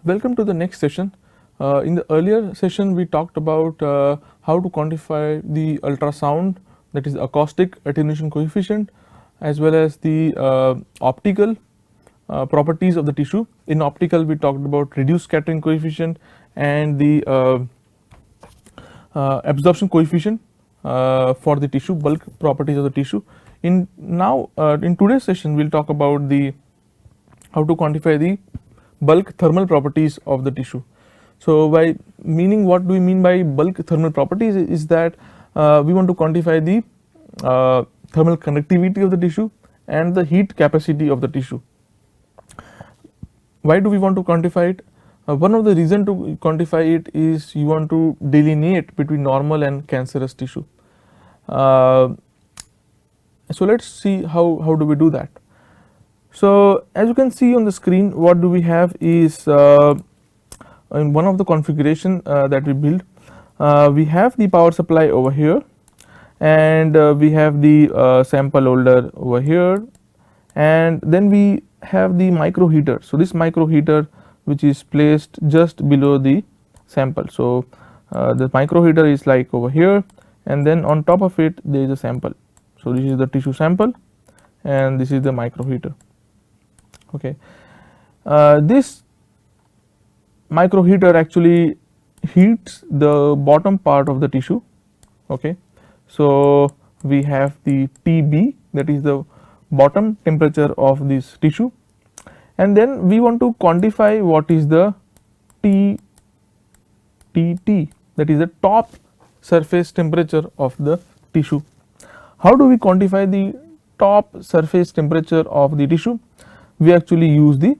Welcome to the next session. In the earlier session, we talked about how to quantify the ultrasound, that is acoustic attenuation coefficient, as well as the optical properties of the tissue. In optical, we talked about reduced scattering coefficient and the absorption coefficient for the tissue, bulk properties of the tissue. In today's session, we'll talk about the how to quantify the bulk thermal properties of the tissue. So by meaning, what do we mean by bulk thermal properties is that we want to quantify the thermal conductivity of the tissue and the heat capacity of the tissue. Why do we want to quantify it? One of the reason to quantify it is you want to delineate between normal and cancerous tissue. So let's see how do we do that. So as you can see on the screen, what do we have is in one of the configuration that we build, we have the power supply over here, and we have the sample holder over here, and then we have the micro heater. So this micro heater which is placed just below the sample. So the micro heater is like over here, and then on top of it there is a sample. So this is the tissue sample and this is the micro heater. Okay, this micro heater actually heats the bottom part of the tissue. Okay, so we have the TB, that is the bottom temperature of this tissue, and then we want to quantify what is the TTT, that is the top surface temperature of the tissue. How do we quantify the top surface temperature of the tissue? We actually use the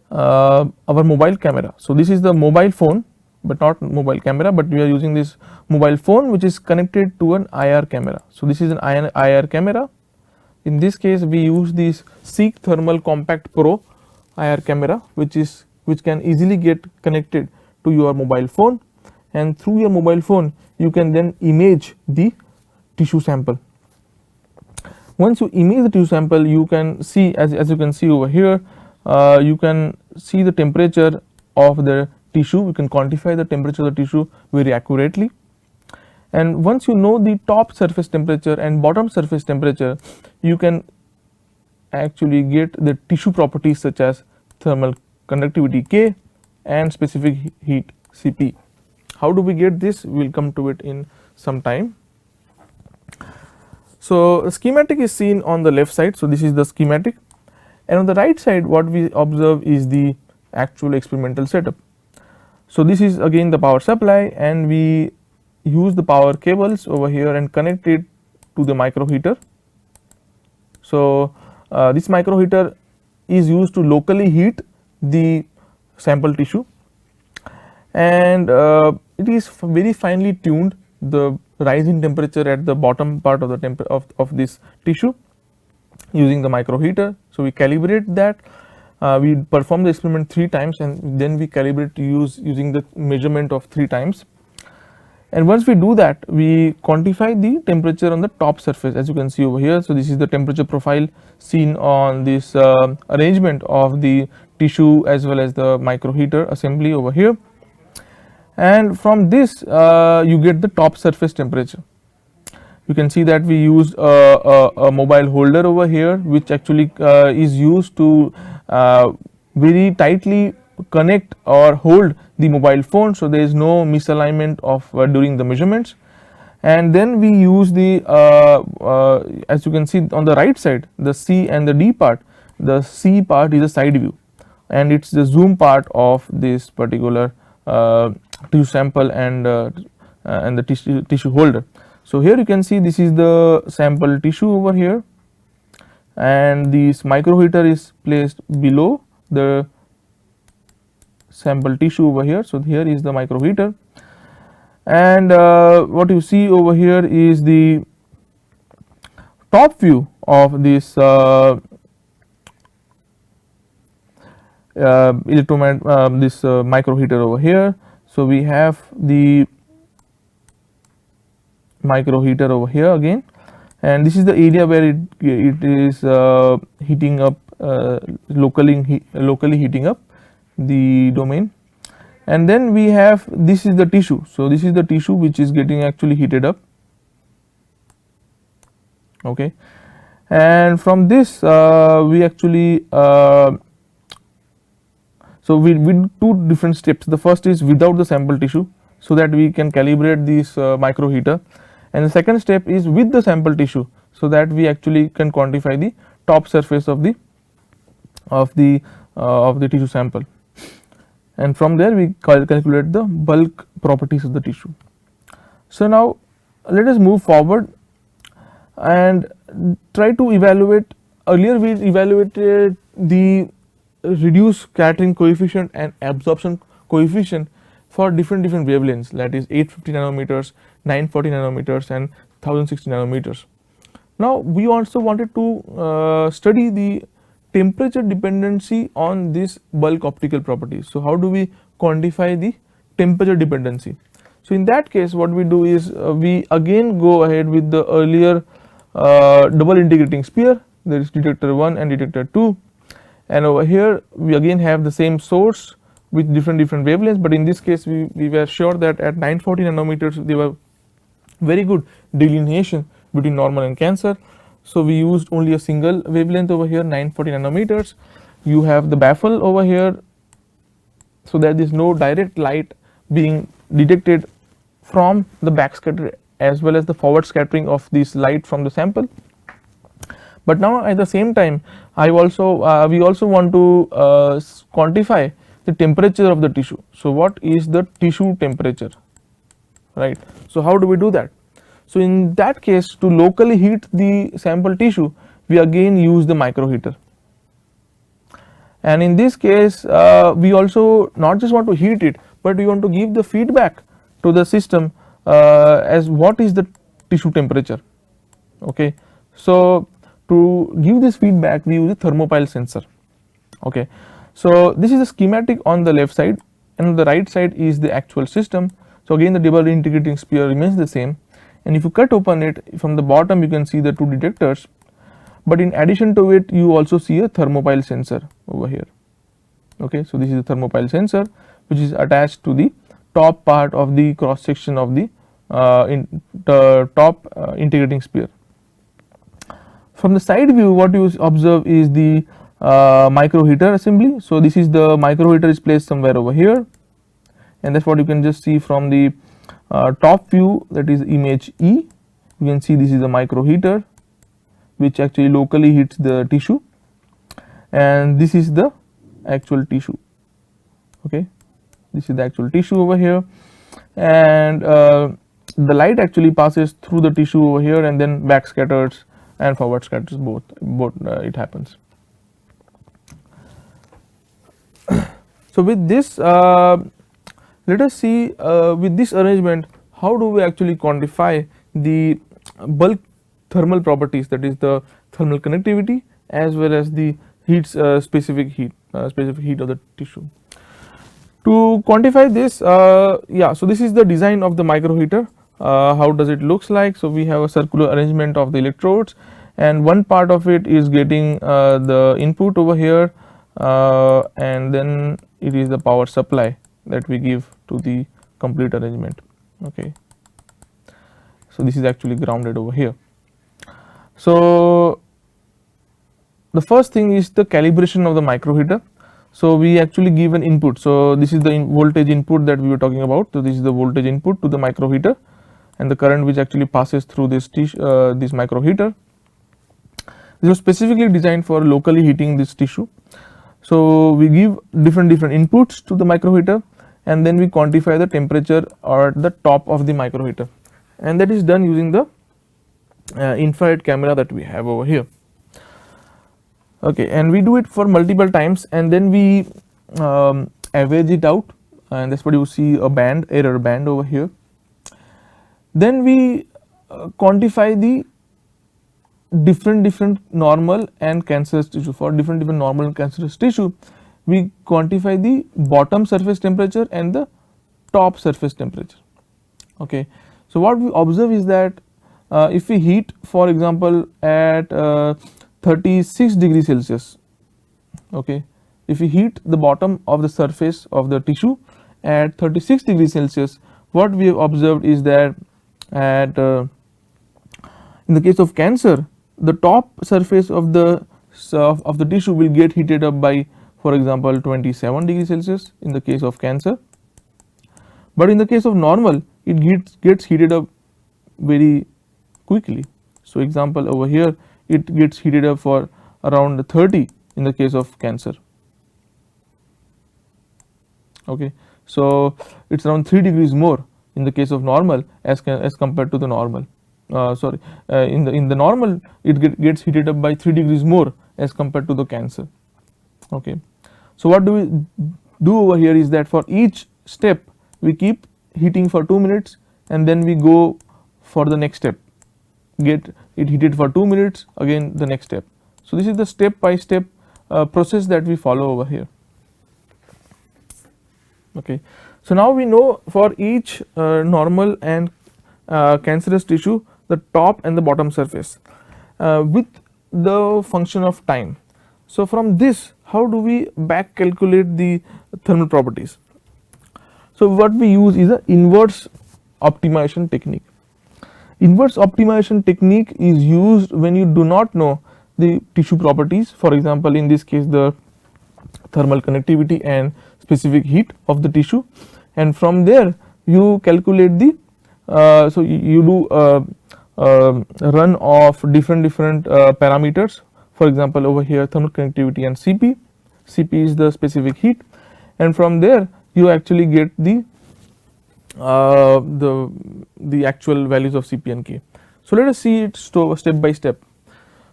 our mobile camera. So this is the mobile phone, but not mobile camera, but we are using this mobile phone which is connected to an IR camera. So this is an IR camera. In this case, we use this Seek Thermal Compact Pro IR camera, which can easily get connected to your mobile phone, and through your mobile phone you can then image the tissue sample. Once you image the tissue sample, you can see, as you can see over here, you can see the temperature of the tissue. You can quantify the temperature of the tissue very accurately. And once you know the top surface temperature and bottom surface temperature, you can actually get the tissue properties such as thermal conductivity K and specific heat Cp. How do we get this? We'll come to it in some time. So the schematic is seen on the left side. So this is the schematic, and on the right side what we observe is the actual experimental setup. So this is again the power supply, and we use the power cables over here and connect it to the micro heater. So this micro heater is used to locally heat the sample tissue, and it is very finely tuned, the rise in temperature at the bottom part of the of this tissue using the micro heater. So we calibrate that. We perform the experiment 3 times, and then we calibrate using the measurement of 3 times. And once we do that, we quantify the temperature on the top surface, as you can see over here. So this is the temperature profile seen on this arrangement of the tissue as well as the micro heater assembly over here. And from this you get the top surface temperature. You can see that we used a mobile holder over here, which actually is used to very tightly connect or hold the mobile phone, so there is no misalignment of during the measurements. And then we use the as you can see on the right side, the C and the D part. The C part is a side view, and it's the zoom part of this particular tissue sample and the tissue holder. So here you can see this is the sample tissue over here, and this micro heater is placed below the sample tissue over here. So here is the micro heater, and what you see over here is the top view of this micro heater over here. So we have the micro heater over here again, and this is the area where it is heating up, locally heating up, the domain, and then we have, this is the tissue. So this is the tissue which is getting actually heated up, okay, and from this we actually so we do two different steps. The first is without the sample tissue, so that we can calibrate this micro heater, and the second step is with the sample tissue, so that we actually can quantify the top surface of the tissue sample, and from there we calculate the bulk properties of the tissue. So now let us move forward and try to evaluate. Earlier we evaluated the reduced scattering coefficient and absorption coefficient for different wavelengths, that is 850 nanometers, 940 nanometers and 1060 nanometers. Now we also wanted to study the temperature dependency on this bulk optical properties. So how do we quantify the temperature dependency? So in that case what we do is we again go ahead with the earlier double integrating sphere, there is detector 1 and detector 2, and over here we again have the same source with different wavelengths, but in this case we were sure that at 940 nanometers there were very good delineation between normal and cancer. So we used only a single wavelength over here, 940 nanometers. You have the baffle over here, so that there is no direct light being detected from the backscatter as well as the forward scattering of this light from the sample. But now at the same time we also want to quantify the temperature of the tissue. So what is the tissue temperature, right? So how do we do that? So in that case, to locally heat the sample tissue, we again use the micro heater, and in this case we also not just want to heat it, but we want to give the feedback to the system as what is the tissue temperature, okay. So to give this feedback we use a thermopile sensor, okay. So this is the schematic on the left side, and on the right side is the actual system. So again the double integrating sphere remains the same, and if you cut open it from the bottom you can see the two detectors, but in addition to it you also see a thermopile sensor over here, okay. So this is a thermopile sensor which is attached to the top part of the cross section of the top integrating sphere. From the side view what you observe is the micro heater assembly. So this is the micro heater is placed somewhere over here, and that's what you can just see from the top view, that is image E. You can see this is the micro heater which actually locally heats the tissue, and this is the actual tissue, okay. This is the actual tissue over here, and the light actually passes through the tissue over here and then back scatters and forward scatters, both it happens. So with this let us see with this arrangement how do we actually quantify the bulk thermal properties, that is the thermal conductivity as well as the specific heat of the tissue. To quantify this, so this is the design of the micro heater. How does it looks like? So we have a circular arrangement of the electrodes, and one part of it is getting the input over here, and then it is the power supply that we give to the complete arrangement, okay. So this is actually grounded over here. So the first thing is the calibration of the micro heater. So we actually give an input. So this is the voltage input that we were talking about. So this is the voltage input to the micro heater, and the current which actually passes through this micro heater. This was specifically designed for locally heating this tissue. So we give different inputs to the micro heater, and then we quantify the temperature at the top of the micro heater, and that is done using the infrared camera that we have over here, okay. And we do it for multiple times, and then we average it out, and that's what you see, a error band over here. Then we quantify the different normal and cancerous tissue. For different normal and cancerous tissue, we quantify the bottom surface temperature and the top surface temperature, okay. So what we observe is that if we heat, for example, at 36 degrees Celsius, okay, if we heat the bottom of the surface of the tissue at 36 degrees Celsius, what we have observed is that at in the case of cancer, the top surface of the tissue will get heated up by, for example, 27 degrees Celsius in the case of cancer, but in the case of normal it gets heated up very quickly. So, example over here, it gets heated up for around 30 in the case of cancer. Okay. So, it is around 3 degrees more in the case of normal as compared to the normal. In the normal it gets heated up by 3 degrees more as compared to the cancer. Okay. So, what do we do over here is that for each step we keep heating for 2 minutes and then we go for the next step, get it heated for 2 minutes, again the next step. So, this is the step by step process that we follow over here. Okay. So, now we know for each normal and cancerous tissue the top and the bottom surface with the function of time. So, from this how do we back calculate the thermal properties? So, what we use is a inverse optimization technique. Inverse optimization technique is used when you do not know the tissue properties, for example, in this case the thermal conductivity and specific heat of the tissue, and from there you calculate the so you do run of different parameters, for example, over here thermal conductivity and Cp. Cp is the specific heat, and from there you actually get the actual values of Cp and K. So, let us see it step by step.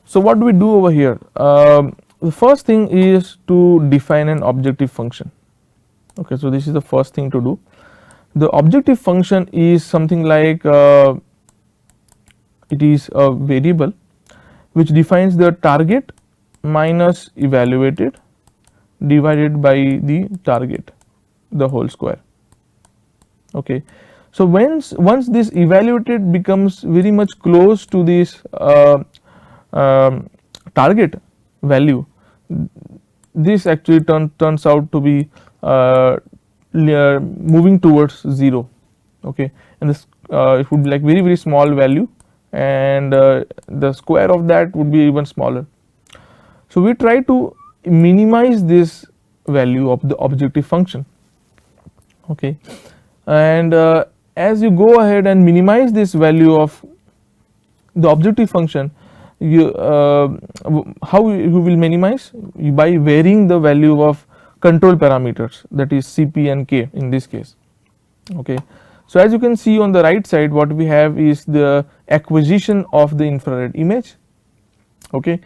So, what do we do over here? The first thing is to define an objective function. Okay, so this is the first thing to do. The objective function is something like it is a variable which defines the target minus evaluated divided by the target, the whole square. Okay. So, once this evaluated becomes very much close to this target value, this actually turns out to be moving towards 0. Okay. And this it would be like very small value, and the square of that would be even smaller. So, we try to minimize this value of the objective function. Okay. And as you go ahead and minimize this value of the objective function, you how you will minimize? By varying the value of control parameters, that is Cp and K in this case. Okay. So, as you can see on the right side, what we have is the acquisition of the infrared image. Okay.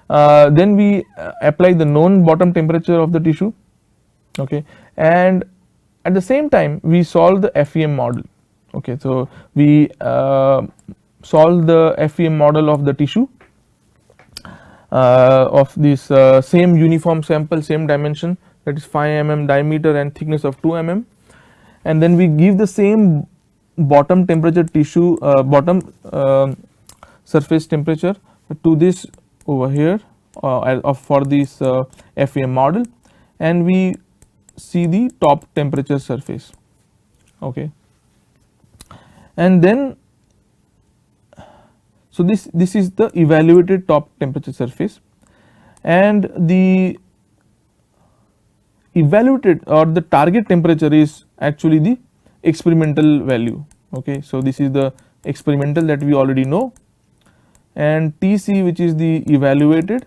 Then we apply the known bottom temperature of the tissue. Okay. And at the same time we solve the FEM model. Okay. So, we solve the FEM model of the tissue of this same uniform sample, same dimension, that is 5 mm diameter and thickness of 2 mm, and then we give the same bottom temperature tissue bottom surface temperature to this over here for this FEM model, and we see the top temperature surface. Okay. And then so this is the evaluated top temperature surface, and the evaluated or the target temperature is actually the experimental value. Okay. So, this is the experimental that we already know, and Tc, which is the evaluated,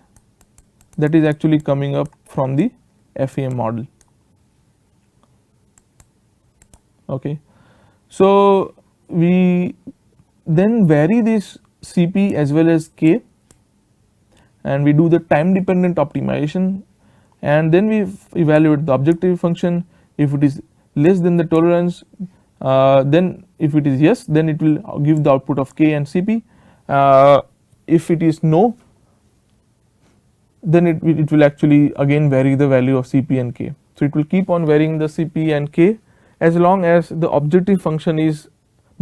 that is actually coming up from the FEM model. Okay. So, we then vary this Cp as well as K, and we do the time dependent optimization, and then we evaluate the objective function. If it is less than the tolerance, then if it is yes, then it will give the output of K and Cp. If it is no, then it will actually again vary the value of Cp and K. So, it will keep on varying the Cp and K as long as the objective function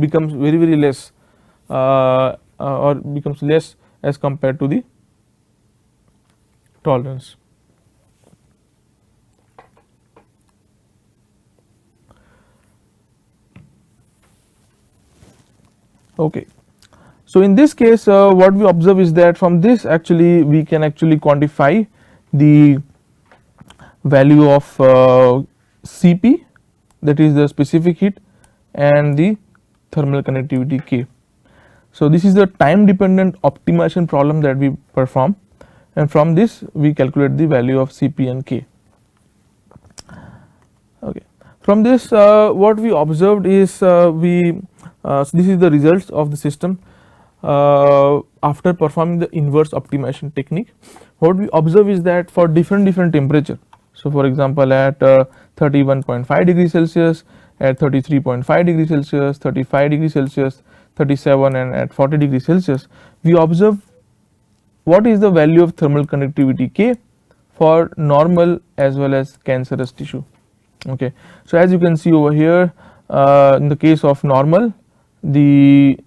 becomes very less or becomes less as compared to the tolerance. Okay. So in this case what we observe is that from this actually we can actually quantify the value of Cp, that is the specific heat, and the thermal conductivity K. So this is the time dependent optimization problem that we perform, and from this we calculate the value of Cp and K. Okay. From this what we observed is so this is the results of the system after performing the inverse optimization technique. What we observe is that for different temperature, so for example at 31.5 degrees Celsius, at 33.5 degrees Celsius, 35 degrees Celsius, 37 and at 40 degrees Celsius, we observe what is the value of thermal conductivity K for normal as well as cancerous tissue. Okay. So as you can see over here in the case of normal, the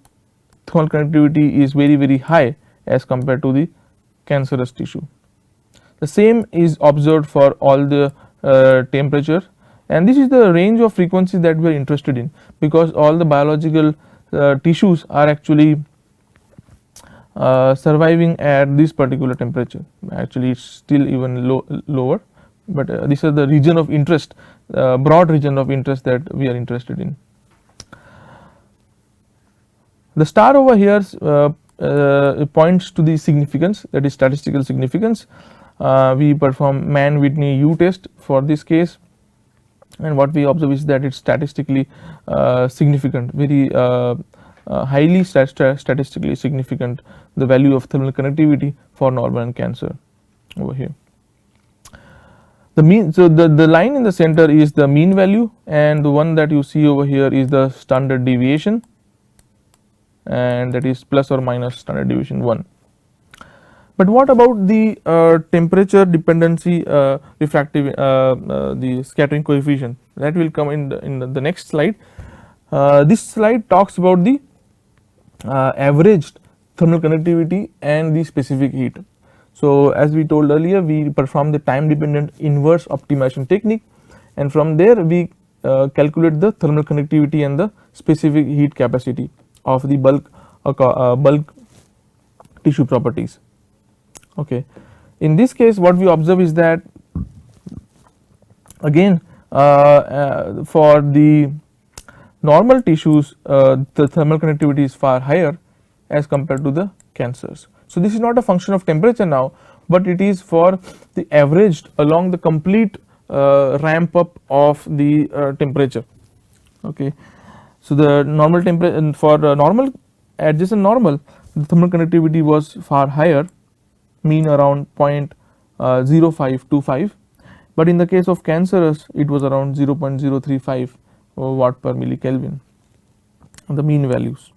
thermal conductivity is very high as compared to the cancerous tissue. The same is observed for all the temperature, and this is the range of frequencies that we are interested in, because all the biological tissues are actually surviving at this particular temperature. Actually it is still even lower, but this is the region of interest, broad region of interest that we are interested in. The star over here points to the significance, that is statistical significance. We perform Mann-Whitney U test for this case, and what we observe is that it is statistically significant, very highly statistically significant, the value of thermal conductivity for normal and cancer over here. The mean, so the line in the center is the mean value, and the one that you see over here is the standard deviation, and that is plus or minus standard deviation 1. But what about the temperature dependency refractive the scattering coefficient? That will come in the next slide. This slide talks about the averaged thermal conductivity and the specific heat. So as we told earlier, we perform the time dependent inverse optimization technique, and from there we calculate the thermal conductivity and the specific heat capacity of the bulk tissue properties. Okay. In this case what we observe is that again for the normal tissues the thermal conductivity is far higher as compared to the cancers. So this is not a function of temperature now, but it is for the averaged along the complete ramp up of the temperature. Okay. So the normal temperature for normal adjacent normal, the thermal conductivity was far higher, mean around 0.0525, but in the case of cancerous it was around 0.035 watt per millikelvin, the mean values.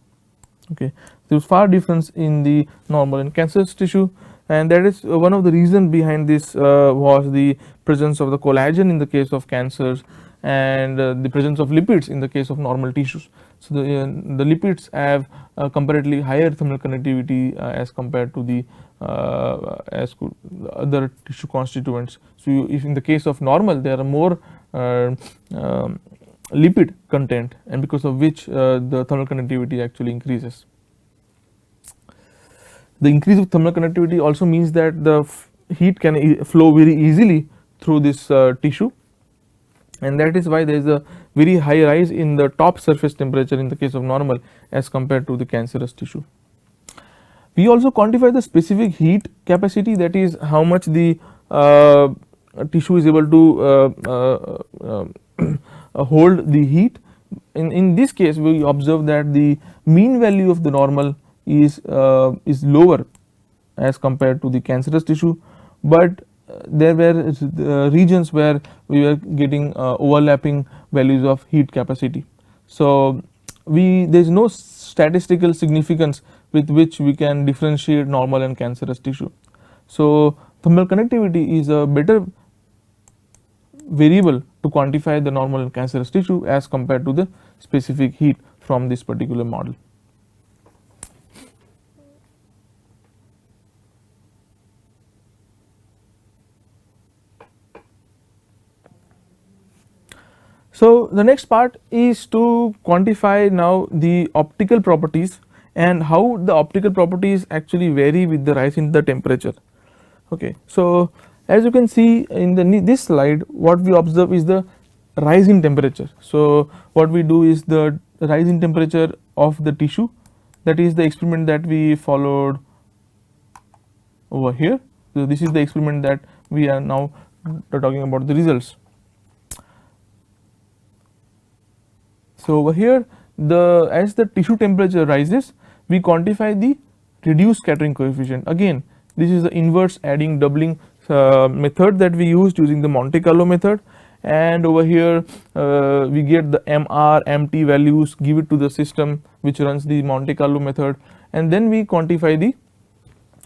Okay. There was far difference in the normal and cancerous tissue, and that is one of the reason behind this was the presence of the collagen in the case of cancers, and the presence of lipids in the case of normal tissues. So the lipids have comparatively higher thermal conductivity as compared to the other tissue constituents. So if in the case of normal there are more lipid content, and because of which the thermal conductivity actually increases. The increase of thermal conductivity also means that the heat can flow very easily through this tissue, and that is why there is a very high rise in the top surface temperature in the case of normal as compared to the cancerous tissue. We also quantify the specific heat capacity, that is how much the tissue is able to hold the heat. In this case we observe that the mean value of the normal is lower as compared to the cancerous tissue, but there were regions where we were getting overlapping values of heat capacity. So there is no statistical significance with which we can differentiate normal and cancerous tissue. So thermal conductivity is a better variable to quantify the normal and cancerous tissue as compared to the specific heat from this particular model. So the next part is to quantify now the optical properties and how the optical properties actually vary with the rise in the temperature. Okay, so as you can see in this slide, what we observe is the rise in temperature. So what we do is the rise in temperature of the tissue, that is the experiment that we followed over here. So this is the experiment that we are now talking about the results. So over here, as the tissue temperature rises, we quantify the reduced scattering coefficient. Again, this is the inverse adding doubling method that we used using the Monte Carlo method, and over here we get the MR, MT values, give it to the system which runs the Monte Carlo method, and then we quantify the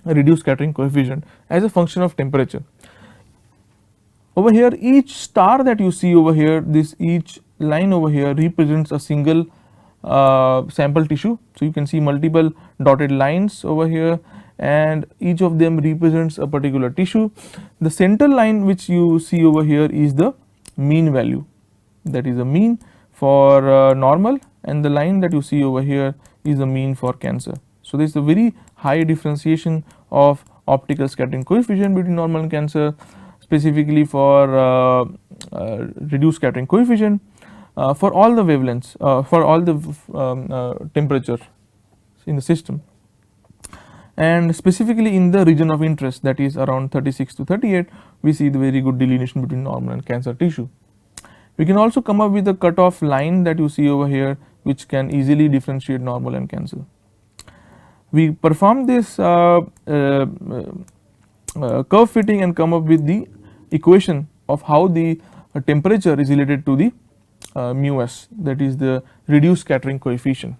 reduced scattering coefficient as a function of temperature. Over here, each star that you see over here, each line over here represents a single sample tissue. So you can see multiple dotted lines over here, and each of them represents a particular tissue. The center line which you see over here is the mean value, that is a mean for normal, and the line that you see over here is the mean for cancer. So there is a very high differentiation of optical scattering coefficient between normal and cancer, specifically for reduced scattering coefficient for all the wavelengths, for all the temperature in the system, and specifically in the region of interest, that is around 36 to 38, we see the very good delineation between normal and cancer tissue. We can also come up with a cutoff line that you see over here, which can easily differentiate normal and cancer. We perform this curve fitting and come up with the equation of how the temperature is related to the mu s, that is the reduced scattering coefficient.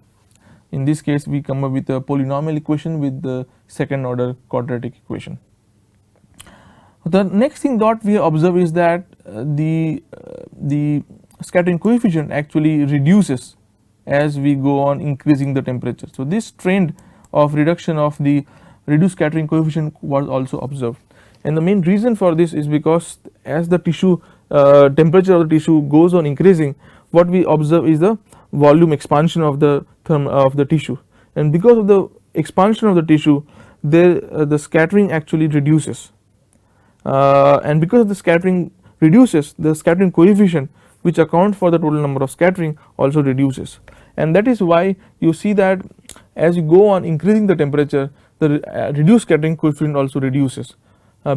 In this case, we come up with a polynomial equation with the second order quadratic equation. The next thing that we observe is that the scattering coefficient actually reduces as we go on increasing the temperature. So this trend of reduction of the reduced scattering coefficient was also observed, and the main reason for this is because as the tissue temperature of the tissue goes on increasing, what we observe is the volume expansion of the tissue, and because of the expansion of the tissue, the scattering actually reduces, and because of the scattering reduces, the scattering coefficient which accounts for the total number of scattering also reduces, and that is why you see that as you go on increasing the temperature, the reduced scattering coefficient also reduces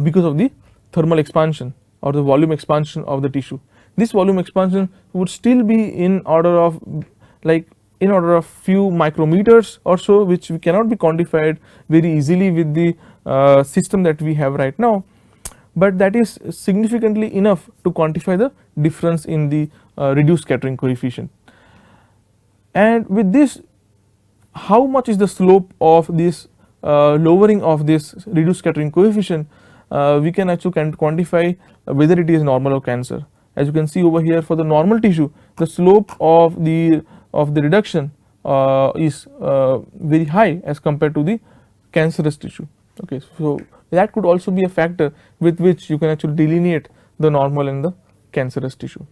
because of the thermal expansion or the volume expansion of the tissue. This volume expansion would still be in order of few micrometers or so, which we cannot be quantified very easily with the system that we have right now, but that is significantly enough to quantify the difference in the reduced scattering coefficient. And with this, how much is the slope of this lowering of this reduced scattering coefficient, we can actually quantify whether it is normal or cancer. As you can see over here, for the normal tissue, the slope of the reduction is very high as compared to the cancerous tissue. Okay, so that could also be a factor with which you can actually delineate the normal and the cancerous tissue.